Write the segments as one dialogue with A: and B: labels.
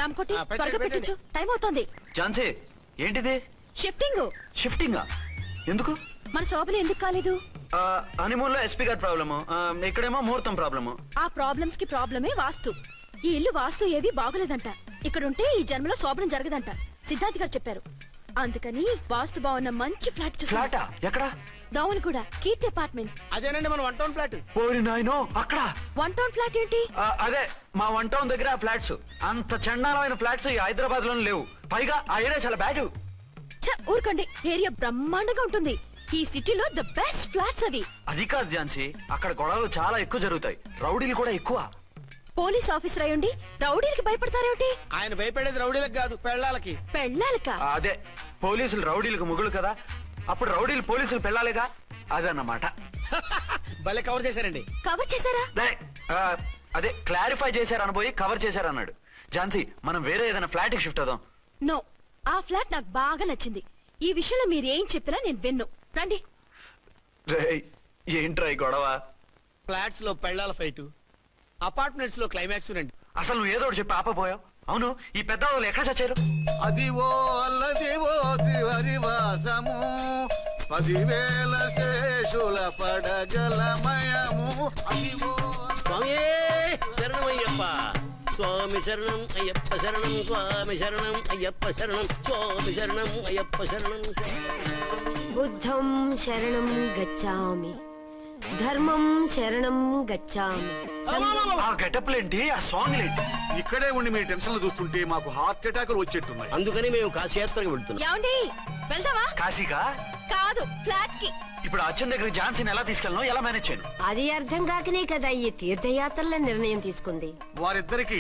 A: రామకోటి త్వరగా పెట్టించు, టైం అవుతోంది.
B: ఝాన్సీ ఏంటిది? షిఫ్టింగా? ఎందుకు?
A: మన శోభన ఎందుకు కాలేదు?
B: హనీమూన్ లో ఎస్పీ గారి ప్రాబ్లము, ఇక్కడేమో ముహూర్తం ప్రాబ్లము.
A: ఆ ప్రాబ్లమ్స్ కి ప్రాబ్లమే వాస్తు. ఈ ఇల్లు వాస్తు ఏవి బాగులేదంట. ఇక్కడుంటే ఈ జన్మలో శోభనం జరగదంట సిద్ధాంత్ గారు చెప్పారు. అందుకని వాస్తు బాగున్న మంచి ఫ్లాట్
B: ఫ్లాటా? ఎక్కడ?
A: దౌన్ కూడా కీర్తి అపార్ట్మెంట్స్.
C: అదేనండి మన 1 టౌన్ ఫ్లాట్.
B: ఓరి నాయనో, అక్కడ
A: 1 టౌన్ ఫ్లాట్ ఏంటి?
B: అదే మా 1 టౌన్ దగ్గర ఫ్లాట్స్. అంత చండాలమైన ఫ్లాట్స్ ఈ హైదరాబాద్ లోనే లేవు. పైగా ఆ ఏరియా చాలా బ్యాడ్.
A: ఊరుకోండి, ఏరియా బ్రహ్మాండంగా ఉంటుంది. ఈ సిటీలో ద బెస్ట్ ఫ్లాట్స్ అవి.
B: అది కాదు ఝాన్సీ, అక్కడ గొడవలు చాలా ఎక్కువ జరుగుతాయి, రౌడీలు కూడా ఎక్కువ.
A: పోలీస్ ఆఫీసర్ అయ్యుండి రౌడీలకి భయపడతారేమిటి?
C: ఆయన భయపడేది రౌడీలకు కాదు, పెళ్ళాలకి.
A: పెళ్ళాలకా?
B: అదే, పోలీసులు రౌడీలకు ముగులు కదా, అప్పుడు రౌడీలు పోలీసులు పెళ్ళాలిగా, అదన్నమాట.
C: భలే కవర్ చేశారండి.
A: కవర్ చేశారా?
B: అదే క్లారిఫై చేశారనబోయి కవర్ చేశారన్నాడు. ఝాన్సీ, మనం వేరే ఏదైనా ఫ్లాట్ కి షిఫ్ట్ అవుదాం.
A: నో, ఆ ఫ్లాట్ నాకు బాగా నచ్చింది. ఈ విషయంలో మీరు ఏం చెప్పినా నేను విన్ను. రండి.
B: ఏంట్రా ఈ గొడవ?
C: ఫ్లాట్స్ లో పెళ్ళాల ఫైట్, అపార్ట్మెంట్స్ లో క్లైమాక్స్ రండి.
B: అసలు నువ్వు ఏదో ఒకటి చెప్పి ఆపపోయావు. అవును, ఈ పెద్ద వాళ్ళు ఎక్కడ చచ్చారు?
D: అదివో అల్లదివో త్రివరివాసము, 10,000 శేషుల పడగలమయము. అదివో
E: స్వామి శరణమయ్యప్ప, స్వామి శరణం అయ్యప్ప శరణం, స్వామి శరణం అయ్యప్ప శరణం, స్వామి శరణం అయ్యప్ప శరణం.
F: బుద్ధం శరణం గచ్చామి, ధర్మం శరణం గచ్చామి.
B: ఆ గెటప్లేంటి, ఆ సాంగ్ ఏంటి?
D: ఇక్కడే ఉండి మీ టెన్షన్లు చూస్తుంటే మాకు హార్ట్ అటాకులు వచ్చేట్టున్నాయి.
E: అందుకని మేము కాశీయాత్రకు వెళ్తున్నాం.
A: ఏమండి, వెళ్దావా?
B: కాశీకా?
A: కాదు, ఫ్లాట్ కి.
B: ఇప్పుడు అచ్చన్ దగ్గరికి ఝాన్సీని ఎలా తీసుకెళ్ళను, ఎలా మేనేజ్ చేయను?
F: అది అర్థం కాకనే కదా ఈ తీర్థయాత్రల నిర్ణయం తీసుకుంది.
D: వారిద్దరికి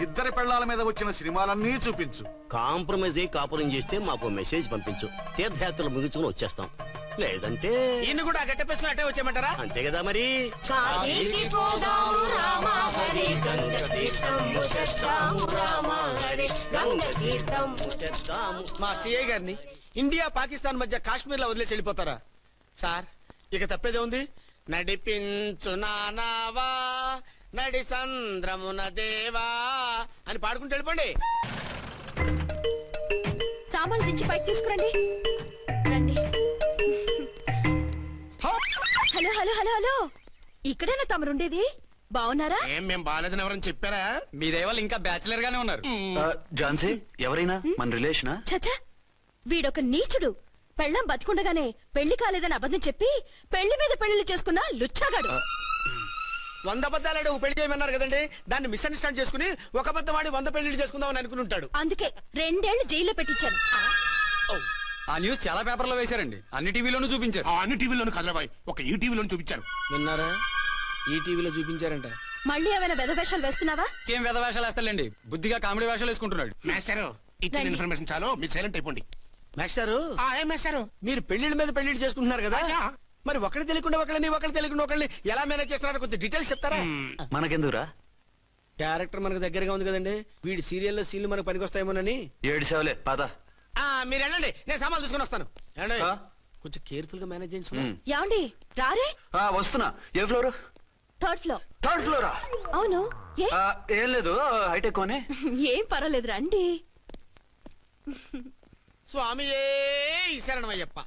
D: ఇద్దరి పెళ్లాల మీద వచ్చిన సినిమాలన్నీ చూపించు.
E: కాంప్రమైజ్ అయ్యి కాపురం చేస్తే మాకు మెసేజ్ పంపించు, తీర్థయాత్రలు ముగించుకుని వచ్చేస్తాం. లేదంటే
C: ఈయన కూడా గట్టెప్పేసుకుని అట్టే వచ్చేయమంటారా?
E: అంతే కదా మరి.
F: కాశీకి పోదాము రామ హరి, గంగ తీర్థము తెద్దాము రామ హరి, గంగ తీర్థము తెద్దాము.
C: మా సిఐ గారిని ఇండియా పాకిస్తాన్ మధ్య కాశ్మీర్ లో వదిలేసి వెళ్ళిపోతారా సార్? ఇక తప్పేదే ఉంది. నడిపించు నానావా నడి సంద్రమున దేవా అని పాడుకుంటూ వెళ్ళిపోండి.
A: సామాన్లు దించి పైకి తీసుకురండి. రండి. హలో హలో హలో హలో, ఇక్కడేనా తమరుండేది? బాగున్నారా?
C: ఏం మేము బాగాలేదని ఎవరని చెప్పారా?
G: మీ దయవల్ల ఇంకా బ్యాచిలర్ గానే ఉన్నారు.
B: ఝాన్సీ ఎవరైనా మన రిలేషనా?
A: చచ్చా, వీడొక నీచుడు. పెళ్ళం బతికుండగానే పెళ్లి కాలేదని అబద్ధం చెప్పి పెళ్లి మీద పెళ్లిళ్ళు చేసుకున్న లుచ్చాగాడు.
C: 100 అబద్ధాలు పెళ్లి చేయమన్నారు కదండి, దాన్ని మిస్అండర్స్టాండ్ చేసుకుని ఒక అబద్ధం వాడి 100 పెళ్లిళ్ళు చేసుకుందామని అనుకుని ఉంటాడు.
A: అందుకే 2 ఏళ్లు జైల్లో పెట్టించాను.
G: ఆ న్యూస్ చాలా పేపర్లో వేశారండి, అన్ని టీవీలోనూ చూపించారు.
H: అన్ని టీవీలోను కదలబాయ్, ఒక ఈ టీవీలోను చూపించారు.
C: విన్నారా? ఈ టీవీలో చూపించారంట.
A: మళ్ళీ ఏమైనా వెధవేషాలు వేస్తున్నావా?
G: ఏం వెధ వేషాలు వేస్తాడండి, బుద్ధిగా కామెడీ వేషాలు వేసుకుంటున్నాడు.
H: మాస్టారు ఇచ్చిన ఇన్ఫర్మేషన్ చాలు, మీరు సైలెంట్ అయిపోండి.
C: మాస్టారు,
H: ఏం మాస్టారు,
C: మీరు పెళ్లిళ్ళ మీద పెళ్లిళ్ళు చేసుకుంటున్నారు కదా, మరి ఒకళ్ళు తెలియకుండా ఒకళ్ళని ఒకళ్ళని ఎలా మేనేజ్ చేస్తున్నారో కొంచెం డీటెయిల్స్ చెప్తారా?
B: మనకెందుకురా?
C: క్యారెక్టర్ మనకు దగ్గరగా ఉంది కదండి, వీడి సీరియల్లో సీన్లు మనకు పనికొస్తాయేమోనని.
B: 7 సేవలే పద.
C: మీరు వెళ్ళండి, నేను సామాన్లు తీసుకుని వస్తాను. కొంచెం కేర్ఫుల్ గా మేనేజ్ చేయండి.
A: యాండి రారే?
B: వస్తున్నా. ఏ ఫ్లోర్?
A: 3rd floor.
B: 3rd ఫ్లోరా?
A: అవును.
B: ఏం లేదు, హైటెక్ కోనే.
A: ఏం పర్వాలేదు, రండి.
C: స్వామియే శరణమయ్యప్ప.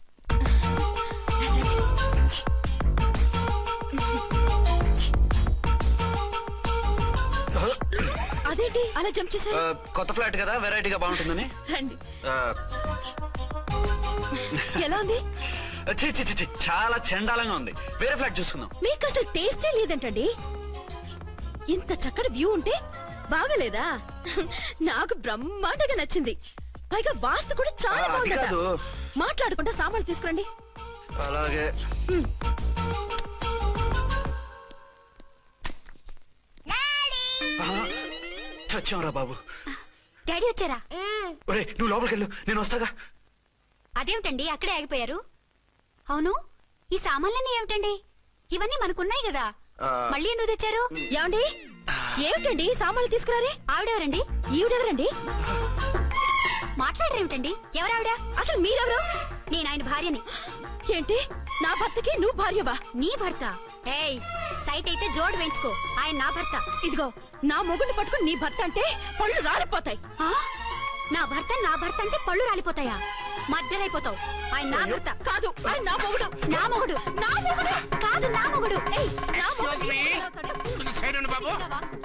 A: అదేంటి అలా జంప్ చేశారు?
B: కొత్త ఫ్లాట్ కదా, వెరైటీగా బాగుంటుందని.
A: రండి. ఎలా ఉంది?
B: చాలా చండాలంగా ఉంది, వేరే ఫ్లాట్ చూసుకుందాం.
A: మీకు అసలు టేస్టే లేదంటండి. ఇంత చక్కటి వ్యూ ఉంటే బాగలేదా? నాకు బ్రహ్మాండంగా నచ్చింది. పైగా వాస్తు కూడా చాలా బాగుంది. మాట్లాడుకుంటా సామాన్లు తీసుకురండి.
B: అలాగే. చచ్చాంరా బాబు.
F: డాడీ వచ్చారా?
B: ఒరే నువ్వు లోపలికి వెళ్ళు, నేను వస్తాగా.
F: అదేమిటండి అక్కడే ఆగిపోయారు? అవును, ఈ సామాన్లన్నీ ఏమిటండి? ఇవన్నీ మనకున్నాయి కదా, మళ్ళీ ఎందుకు తెచ్చారు?
A: ఏమండి, ఏమిటండి సామాన్లు తీసుకురారే?
F: ఆవిడెవరండి?
A: ఈవిడెవరండి?
F: మాట్లాడరేమిటండి? ఎవరావిడ?
A: అసలు మీరెవరు?
F: నేను ఆయన భార్యని.
A: ఏంటి, నా భర్తకి నువ్వు భార్యవా?
F: నీ భర్త? ఏయ్, సైట్ అయితే జోడు వేయించుకో. ఆయన నా భర్త.
A: ఇదిగో నా మొగుడిని పట్టుకుని నీ భర్త అంటే పళ్ళు రాలిపోతాయి.
F: ఆ? నా భర్త అంటే పళ్ళు రాలిపోతాయా? మర్డర్ అయిపోతావు. ఆయన నా భర్త
A: కాదు, ఆయన నా మొగుడు.
F: నా మొగుడు నా మొగుడు కాదు, నా మొగుడు. ఏయ్, నా
H: Excuse
F: మొగుడు.
H: me. కొంచెం side ఉండు బాబు.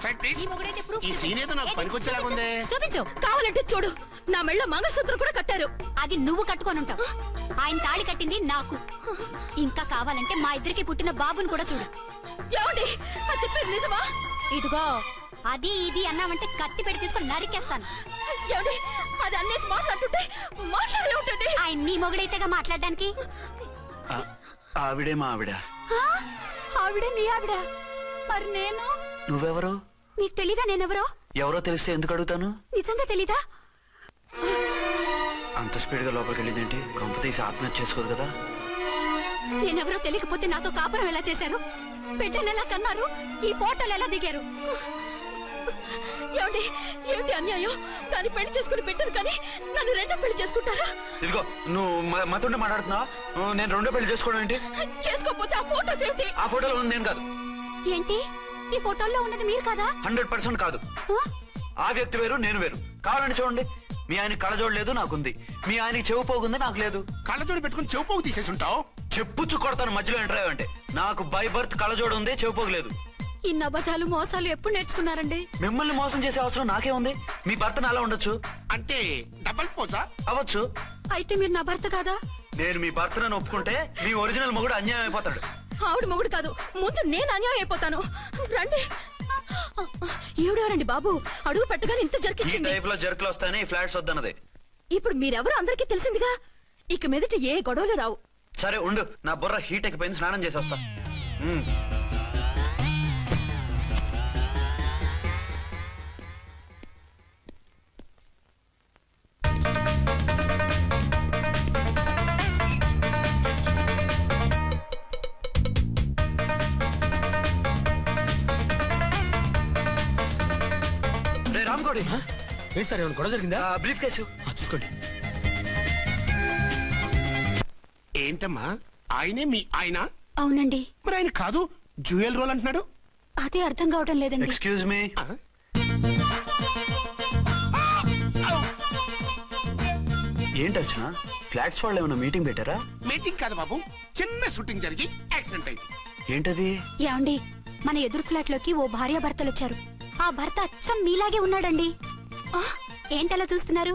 H: Side please.
F: ఈ మొగుడైతే proof
H: ఈ సీన్ ఏదో నాకు పనికొచ్చేలాగా ఉంది.
F: చూపించు.
A: కావాలంటే చూడు, నా మెళ్ళ మంగళసూత్రం కూడా కట్టారు.
F: అది నువ్వు కట్టుకొని ఉంటావు. ఆయన తాళి కట్టింది నాకు. ఇంకా కావాలంటే మా ఇద్దరికి పుట్టిన బాబుని కూడా చూడు.
A: ఏమండి అది చెప్పేది నిజమా?
F: ఇదిగో అది ఇది అన్నావంటే కత్తి పెట్టి తీసుకొని నరికేస్తాను.
A: ఏమండి అది అన్నేసి మాట్లాడుతుంటే మాట్లాడే ఉంటుంది.
F: ఆయన నీ మొగుడైతేగా మాట్లాడడానికి.
B: ఆవిడే మా ఆవిడ.
F: ఆ? ఆవిడ నీ ఆవిడ. మరి నేను?
B: నువ్వెవరు?
F: నీకు తెలీదా నేనెవరో?
B: ఎవరో తెలిస్తే ఎందుకు అడుగుతాను?
F: నిజంగా తెలీదా?
B: అంత స్పీడ్ గా లోపలికి వెళ్ళిందేంటి? కొంప తీసి ఆత్మహత్య చేసుకోదు కదా?
F: నేనెవరో తెలియకపోతే నాతో కాపురం ఎలా చేశారు? బిడ్డను ఎలా కన్నారు? ఈ ఫోటోలు ఎలా దిగారు?
A: ఏమండి ఏమిటి అన్యాయం? దాన్ని పెళ్లి చేసుకుని పెట్టాను కానీ నన్ను రెండో పెళ్లి చేసుకుంటారా?
B: ఇదిగో నువ్వు మతుండే మాట్లాడుతున్నావా? నేను రెండో పెళ్లి చేసుకోవడం ఏంటి?
A: చేసుకోకపోతే ఆ ఫోటోస్ ఏమిటి?
B: ఆ ఫోటోలో ఉంది నేను కాదు.
F: ఏంటి ఈ ఫోటోల్లో ఉన్నది మీరు కదా?
B: 100% కాదు.
F: ఆ?
B: ఆ వ్యక్తి వేరు, నేను వేరు. కావాలంటే చూడండి, మీ ఆయన కళ్ళజోడు లేదు, నాకుంది. మీ ఆయనకి చెవు పోగుంది, నాకు లేదు.
H: కళ్ళజోడు పెట్టుకుని చెవుపోగు తీసేసి ఉంటావు.
B: చెప్పుచ్చు కొడతాను మధ్యలో ఎంటర్ అంటే. నాకు బై బర్త్ కళ్ళజోడు ఉంది, చెవు పోగు లేదు.
F: ఇన్ని అబద్ధాలు మోసాలు ఎప్పుడు నేర్చుకున్నారండి?
B: మిమ్మల్ని మోసం చేసే అవసరం నాకే ఉంది. మీ భర్తను అలా ఉండొచ్చు,
H: అంటే డబల్ పోజా?
B: అవ్వచ్చు.
F: అయితే మీరు నా భర్త కాదా?
B: నేను మీ భర్తను ఒప్పుకుంటే మీ ఒరిజినల్ మొగుడు అన్యాయం అయిపోతాడు.
A: ఆవిడ మొగుడు కాదు, ముందు నేను అన్యాయం అయిపోతాను. రండి. ఈవిడెవరండి బాబు? అడుగు పెట్టగానే ఇంత
B: ఈ
A: జరికిచ్చింది.
B: టైప్ లో జర్కులు వస్తాయని ఈ ఫ్లాట్స్ వద్దన్నది.
A: ఇప్పుడు మీరెవరు అందరికీ తెలిసిందిగా. ఇక మీదట ఏ గొడవలు రావు.
B: సరే ఉండు, నా బుర్ర హీట్ ఎక్కిపోయింది, స్నానం చేసి వస్తా. రే రామ్కోడి,
C: ఏంటి సార్ ఏమైనా గొడవ జరిగిందా?
B: బ్రీఫ్ కేసు
C: చూసుకోండి.
H: ఏంటమ్మా ఆయనే మీ ఆయన?
F: అవునండి.
H: మరి ఆయన కాదు జ్యువెల్ రోల్ అంటున్నాడు.
F: అదే అర్థం కావడం లేదండి.
B: Excuse me.
H: ఆ?
B: ఏంటి అర్చన, ఫ్లాట్స్ వాళ్ళు ఏమైనా మీటింగ్ పెట్టారా?
H: మీటింగ్ కాదు బాబు, చిన్న షూటింగ్ జరిగి యాక్సిడెంట్ అయింది.
B: ఏంటది?
F: ఏమండి, మన ఎదురు ఫ్లాట్ లోకి ఓ భార్య భర్తలు వచ్చారు. ఆ భర్త అచ్చం మీలాగే ఉన్నాడండి. ఆ, ఏంటలా చూస్తున్నారు?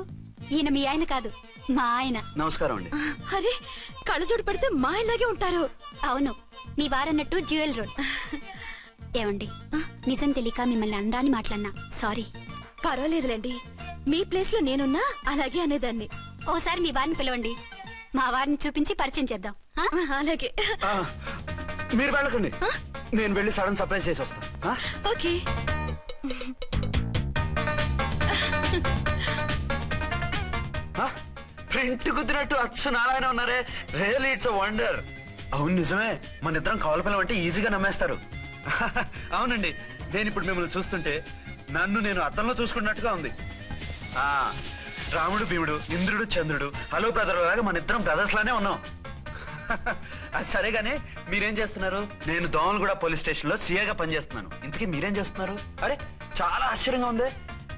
F: ఈయన మీ ఆయన కాదు, మా ఆయన.
B: నమస్కారం అండి.
A: అరే కళ్ళజోడు పెడితే మా ఇలాగే ఉంటారు.
F: అవును, మీ వారన్నట్టు జ్యువెల్ రోడ్. ఏమండి, నిజం తెలియక మిమ్మల్ని అందాన్ని మాట్లాడినా సారీ.
A: పర్వాలేదులేండి, మీ ప్లేస్ లో నేనున్నా అలాగే అనేదాన్ని.
F: ఓసారి మీ వారిని పిలవండి, మా వారిని చూపించి పరిచయం చేద్దాం. ఆ?
A: అలాగే.
B: ఆ, మీరు వెళ్ళకండి, నేను వెళ్ళి సడన్ సర్ప్రైజ్ చేసి వస్తా.
A: ఓకే.
B: ప్రింట్ కుదిరినట్టు అచ్చు నారాయణ ఉన్నారే, రియల్లీ ఇట్స్ వండర్. అవును నిజమే, మన ఇద్దరం కవల పిల్లం అంటే ఈజీగా నమ్మేస్తారు. అవునండి, నేను ఇప్పుడు మిమ్మల్ని చూస్తుంటే నన్ను నేను అద్దంలో చూసుకున్నట్టుగా ఉంది. ఆ రాముడు భీముడు, ఇంద్రుడు చంద్రుడు, హలో బ్రదర్ లాగా మన ఇద్దరం బ్రదర్స్ లానే ఉన్నాం. అది సరే గానీ మీరేం చేస్తున్నారు? నేను దోమలగూడ పోలీస్ స్టేషన్ లో సీఏగా పనిచేస్తున్నాను. ఇంతకీ మీరేం చేస్తున్నారు? అరే చాలా ఆశ్చర్యంగా ఉంది.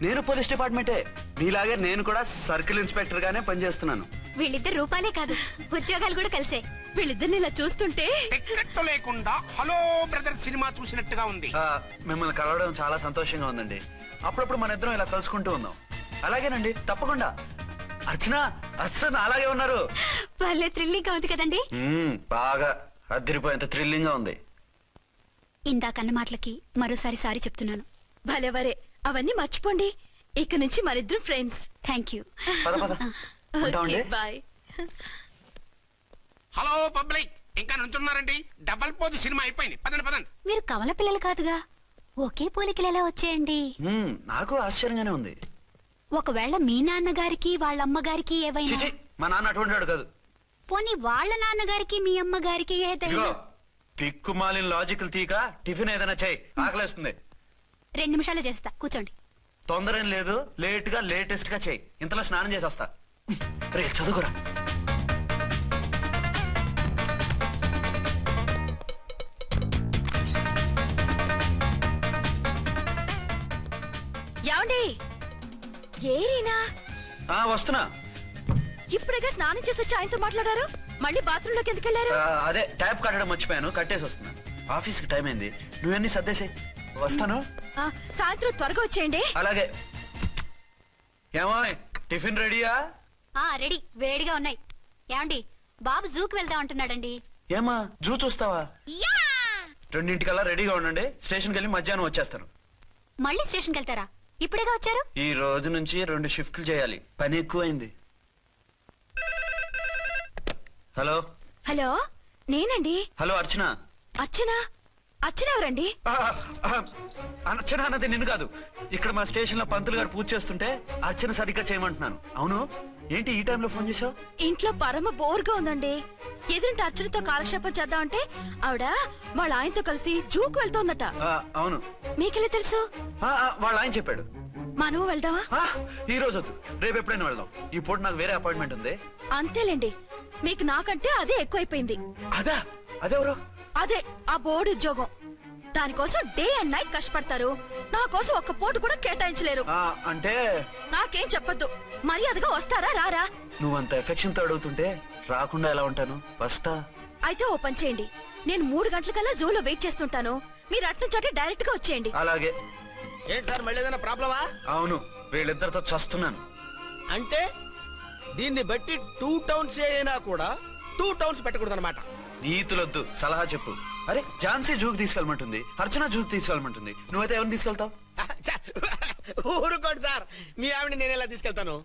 B: నేను పోలీస్ డిపార్ట్మెంటే, మీలాగే నేను కూడా సర్కిల్ ఇన్స్పెక్టర్ గానే పనిచేస్తున్నాను.
F: వీళ్ళిద్దరు రూపాలే కాదు, ఉద్యోగాలు కూడా కలిసే.
A: వీళ్ళిద్దరిని ఇలా చూస్తుంటే
H: టిక్కెట్టు లేకుండా హలో బ్రదర్ సినిమా చూసినట్టుగా ఉంది.
B: మిమ్మల్ని కలవడం చాలా సంతోషంగా ఉందండి. అప్పుడప్పుడు మన ఇద్దరం ఇలా కలుసుకుంటూ ఉన్నాం. అలాగేనండి, తప్పకుండా. అర్చన, అర్చన అలాగే ఉన్నారు.
F: వాళ్ళే థ్రిల్లింగ్ గా ఉంది కదండి.
B: బాగా అదిరిపోయేంత థ్రిల్లింగ్ గా ఉంది.
F: ఇందాకన్న మాటలకి మరోసారి సారీ చెప్తున్నాను.
A: భలేవరే, అవన్నీ మర్చిపోండి. ఇక నుంచి మరిద్దరు ఫ్రెండ్స్.
F: Thank you.
B: పద పద, ఉంటామండి.
A: బాయ్.
H: హలో పబ్లిక్, ఇంకా నుంచున్నారండి? డబల్ పోజ్ సినిమా అయిపోయింది, పదండి పదండి.
F: మీరు కమల పిల్లలు కాదుగా, ఒకే పోలికలు ఎలా వచ్చాయండి?
B: నాకు ఆశ్చర్యంగానే ఉంది.
F: ఒకవేళ మీ నాన్నగారికి వాళ్ళ అమ్మగారికి ఏవైనా,
B: చిచి, మా నాన్న అటువంటి వాడు కాదు.
F: పోనీ వాళ్ళ నాన్నగారికి మీ అమ్మగారికి ఏదైనా.
B: ఇదిగో టిక్కుమాలిన లాజికల్ తీక టిఫిన్ ఏదైనా చేయి, ఆకలేస్తుంది.
F: 2 నిమిషాలు చేస్తా, కూర్చోండి.
B: తొందర ఏం లేదు, లేట్ గా లేటెస్ట్ గా చేయి. ఇంతలో స్నానం చేసి వస్తా. రే చదువుకురా.
A: ఏమండి ఏరీనా
B: వస్తున్నా.
A: ఇప్పుడేగా స్నానం చేసి వచ్చి ఆయనతో మాట్లాడారు, మళ్ళీ బాత్రూమ్ లోకి ఎందుకు వెళ్ళారు?
B: అదే ట్యాప్ కట్టడం మర్చిపోయాను, కట్టేసి వస్తున్నా. ఆఫీస్కి టైం అయింది, నువ్వన్నీ సర్దేసే. వస్తాను.
A: సాయంత్రం త్వరగా వచ్చేయండి.
B: అలాగే. ఏమో టిఫిన్ రెడీయా?
F: రెడీ, వేడిగా ఉన్నాయి. ఏమండి బాబు జూకి వెళ్దాం అంటున్నాడండి.
B: ఏమా జూ చూస్తావా? 2:00కల్లా రెడీగా ఉండండి, స్టేషన్కి వెళ్ళి మధ్యాహ్నం వచ్చేస్తాను.
F: మళ్ళీ స్టేషన్కి వెళ్తారా? ఇప్పుడేగా వచ్చారు.
B: ఈ రోజు నుంచి 2 షిఫ్ట్లు చేయాలి, పని ఎక్కువైంది. హలో.
A: హలో, నేనండి.
B: హలో అర్చన.
A: అర్చన? అర్చన ఎవరండి?
B: అర్చన అన్నది నిన్ను కాదు. ఇక్కడ మా స్టేషన్ లో పంతులు గారు పూజ చేస్తుంటే అర్చన సరిగ్గా చేయమంటున్నాను. అవును, ఏంటి ఈ టైంలో ఫోన్ చేసావు?
A: ఇంట్లో పరమ బోర్గా ఉందండి. ఎదురింటి అర్చనతో కాలక్షేపం చేద్దామంటే ఆవిడ వాళ్ళ ఆయనతో కలిసి జూకు వెళ్తోందట.
B: అవును.
A: మీకెళ్ళి తెలుసు?
B: వాళ్ళ ఆయన చెప్పాడు.
A: మనం వెళ్దామా?
B: ఈ రోజు వద్దు, రేపు ఎప్పుడైనా వెళ్దాం. ఈ పూట నాకు వేరే అపాయింట్మెంట్ ఉంది.
A: అంతేలేండి, మీకు నాకంటే అదే ఎక్కువైపోయింది.
B: అదెవరు?
A: అదే ఆ బోర్డు ఉద్యోగం. దానికోసం డే అండ్ నైట్ కష్టపడతారు, నా కోసం ఒక్క పూట కూడా కేటాయించలేరు.
B: అంటే
A: నాకేం చెప్పొద్దు, మర్యాదగా వస్తారా రారా?
B: నువ్వంత ఎఫెక్షన్ తో అడుగుతుంటే రాకుండా ఎలా ఉంటాను? వస్తా.
A: అయితే ఓ పని చేయండి, నేను 3 గంటలకల్లా జూలో వెయిట్ చేస్తుంటాను, మీరు అట్నుంచి డైరెక్ట్ గా వచ్చేయండి.
B: అలాగే.
C: ఏంటి సార్ మళ్ళీ ఏదైనా ప్రాబ్లమా?
B: అవును, వీళ్ళిద్దరితో చస్తున్నాను.
C: అంటే దీన్ని బట్టి 2 టౌన్స్ అయినా కూడా 2 టౌన్స్ పెట్టకూడదు అనమాట.
B: నీతులొద్దు, సలహా చెప్పు. అరే ఝాన్సీ జూకి తీసుకెళ్ళమంటుంది, అర్చన జూకి తీసుకెళ్ళమంటుంది, నువ్వైతే ఎవరిని తీసుకెళ్తావు?
C: ఊరుకోండి సార్, మీ ఆవిడ నేను ఎలా తీసుకెళ్తాను?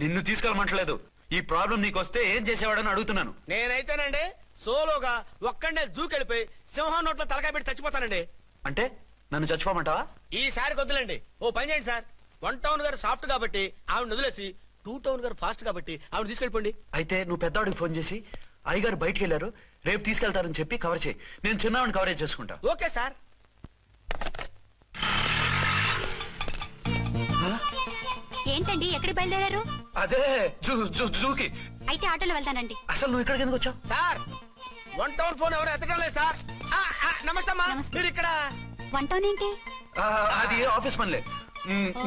B: నిన్ను తీసుకెళ్ళమంటలేదు. ఈ ప్రాబ్లం నీకొస్తే ఏం చేసేవాడని అడుగుతున్నాను.
C: నేనైతేనండి సోలోగా ఒక్కడే జూకెళ్ళిపోయి సింహం నోట్లో తలకాయ పెట్టి చచ్చిపోతానండి.
B: అంటే నన్ను చచ్చిపోమంటావా?
C: ఈసారి వద్దులేండి, ఓ పని చేయండి సార్. 1 టౌన్ గారు సాఫ్ట్ కాబట్టి ఆవిడ వదిలేసి 2 టౌన్ గారు ఫాస్ట్ కాబట్టి ఆవిడ తీసుకెళ్ళిపోండి.
B: అయితే నువ్వు పెద్దవాడికి ఫోన్ చేసి అయ్యగారు బయటికి వెళ్ళారు, రేపు తీసుకెళ్తారని చెప్పి కవర్ చేయి. నేను చిన్నవాడిని కవరేజ్ చేసుకుంటా.
C: Okay sir.
F: ఏంటండి ఎక్కడికి బయలుదేరారు?
B: అదే జూకి.
F: అయితే ఆటోలో వెళ్తానండి.
B: అసలు నువ్వు ఇక్కడికి ఎందుకు వచ్చావు?
C: సార్ 1 టౌన్ ఫోన్ ఎవరు ఎత్తడం లేదు సార్. నమస్తే అమ్మా. మీరు ఇక్కడ
F: 1 టౌన్ ఏంటి?
B: అది ఆఫీస్ పనిలే.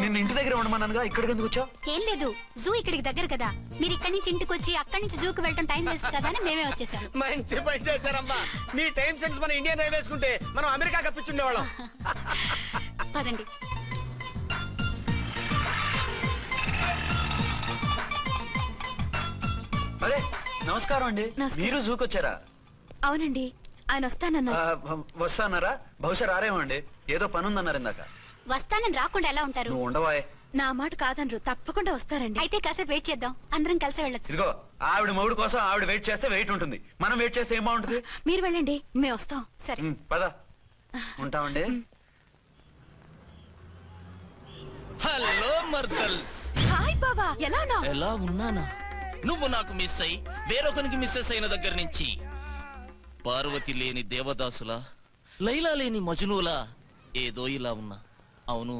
B: నిన్ను ఇంటి దగ్గర ఉండమన్నానుగా, ఇక్కడికి ఎందుకు వచ్చావు?
F: ఏం లేదు, జూ ఇక్కడికి దగ్గర కదా, మీరు ఇక్కడి నుంచి ఇంటికి వచ్చి అక్కడి నుంచి జూకి వెళ్ళడం టైం వేస్ట్ కదా అని మేమే వచ్చేసాం.
C: మంచి పని చేశారమ్మా. మీ టైం సెన్స్ మన ఇండియన్ రైల్వేస్ కుంటే మనం అమెరికా కప్పించుండేవాళ్ళం.
F: పదండి.
B: అరే నమస్కారం అండి. మీరు జూకి వచ్చారా?
A: అవునండి, ఆయన వస్తానన్నారు.
B: వస్తానారా? బహుశా రారేమో అండి, ఏదో పని ఉందన్నారు ఇందాక.
F: వస్తానని రాకుండా ఎలా ఉంటారు?
B: నువ్వు ఉండవాయ్.
A: నా మాట కాదనరు, తప్పకుండా వస్తారండి.
F: అయితే కాసేపు వెయిట్ చేద్దాం, అందరం కలిసి వెళ్ళొచ్చు.
B: ఇదిగో ఆవిడ మొగుడు కోసం ఆవిడ వెయిట్ చేస్తే వెయిట్ ఉంటుంది, మనం వెయిట్ చేస్తే ఏం బాగుంటుంది?
A: మీరు వెళ్ళండి, మేము వస్తాం.
F: సరే
B: పద, ఉంటామండి.
I: హలో మర్దల్స్.
A: హాయ్ బాబా, ఎలా ఉన్నావు?
I: ఎలా ఉన్నానా? నువ్వు నాకు మిస్ అయి వేరొకరికి మిస్సెస్ అయిన దగ్గర నుంచి పార్వతి లేని దేవదాసులా, లైలా లేని మజునులా ఏదో ఇలా ఉన్నా. అవును,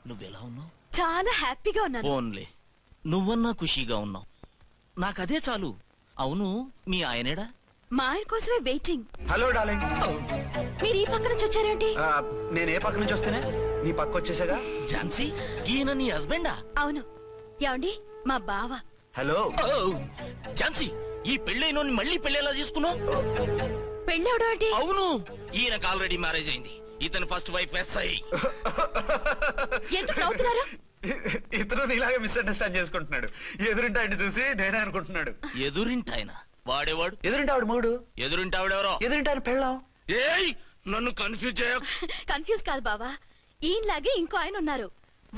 I: నువ్వెలా ఉన్నావు?
A: చాలా హ్యాపీగా ఉన్నాను.
I: ఓన్లే నువ్వన్నా ఖుషీగా ఉన్నావు, నాకదే చాలు. అవును, మీ ఆయనేడా?
A: మా ఆయన కోసమే వెయిటింగ్.
B: Hello darling.
A: మీరు ఈ పక్క నుంచి వచ్చారేంటి?
B: నేను ఏ పక్క నుంచి వస్తేనే నీ పక్క వచ్చేసాగా.
I: ఝాన్సీ, ఈయన నీ హస్బెండా?
A: అవును. ఏమండి, మా బావ.
B: హలో.
I: ఝాన్సీ, ఈ పెళ్ళైనోని మళ్ళీ పెళ్ళేలా చేసుకున్నావు?
A: పెళ్ళవడం ఏంటి?
I: అవును, ఈయనకు ఆల్రెడీ మ్యారేజ్ అయింది. ఇతను ఫస్ట్ వైఫ్ ఎస్ఐ.
A: ఎందుకు నవ్వుతున్నారు?
B: ఇతను నీలాగే మిస్అండర్స్టాండ్ చేసుకుంటున్నాడు. ఎదురింటి ఆయన చూసి నేనే అనుకుంటున్నాడు.
I: ఎదురింటాయన వాడేవాడు?
B: ఎదురింటి ఆవిడ మొగుడు.
I: ఎదురింటి ఆవిడెవరో?
B: ఎదురింటి ఆయన పెళ్ళాం.
I: ఏయ్, నన్ను కన్ఫ్యూజ్ చేయ.
A: కన్ఫ్యూజ్ కాదు బావా, ఈయనలాగే ఇంకో ఆయన ఉన్నారు,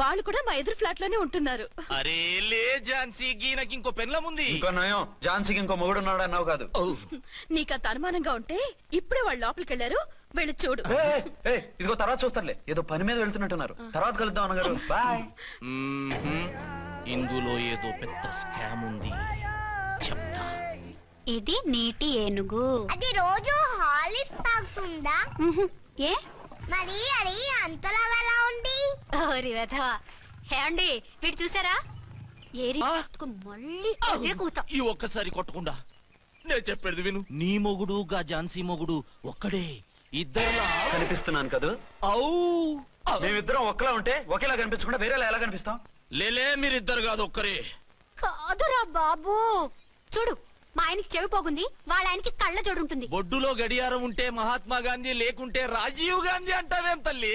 A: వాళ్ళు కూడా మా ఎదురు ఫ్లాట్ లోనే ఉంటున్నారు.
I: అరే లే ఝాన్సీ, గీనకి ఇంకో పెన్లం ఉంది.
B: ఇంకో నయం, ఝాన్సీకి ఇంకో మొగుడు ఉన్నాడు అన్నావు కాదు.
A: నీకంత అనుమానంగా ఉంటే ఇప్పుడే వాళ్ళు లోపలికి వెళ్ళారు, వెళ్ళి చూడు.
B: ఇదిగో తర్వాత చూస్తారులే, ఏదో పని మీద వెళ్తున్నట్టున్నారు. తర్వాత కలుద్దాం అన్నగారు. బాయ్.
I: ఇందులో ఏదో పెద్ద స్కామ్ ఉంది, చెప్తా.
F: ఇది నీటి ఏనుగు.
J: అది రోజు హాలిక్స్ తాగుతుందా?
F: ఏ
J: మరి అది అంతలా ఎలా ఉంది?
F: ఓరి వెధవా. ఏమండి, వీడు చూసారా? ఏరి మళ్ళీ అదే కూత.
I: ఈ ఒక్కసారి కొట్టకుండా నేను చెప్పేది విను. నీ మొగుడు గా ఝాన్సీ మొగుడు ఒక్కడే, ఇద్దరులా
B: కనిపిస్తున్నాను కదా?
I: అవు
B: మేమిద్దరం ఒక్కలా ఉంటే ఒకేలా కనిపించకుండా వేరేలా ఎలా కనిపిస్తాం?
I: లేలే మీరిద్దరు కాదు ఒక్కరే.
F: కాదురా బాబు, చూడు మా ఆయనకి చెవి పోగుంది, వాళ్ళ ఆయనకి కళ్ళ జోడు ఉంటుంది.
I: బొడ్డులో గడియారం ఉంటే మహాత్మా గాంధీ, లేకుంటే రాజీవ్ గాంధీ అంటావేం తల్లి?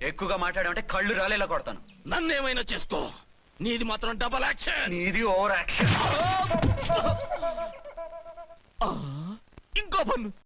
B: ఎక్కువగా మాట్లాడామంటే కళ్ళు రాలేలా కొడతాను.
I: నన్నేమైనా చేసుకో, నీది మాత్రం డబల్ యాక్షన్.
B: నీది ఓవర్ యాక్షన్.
I: ఇంకో పన్ను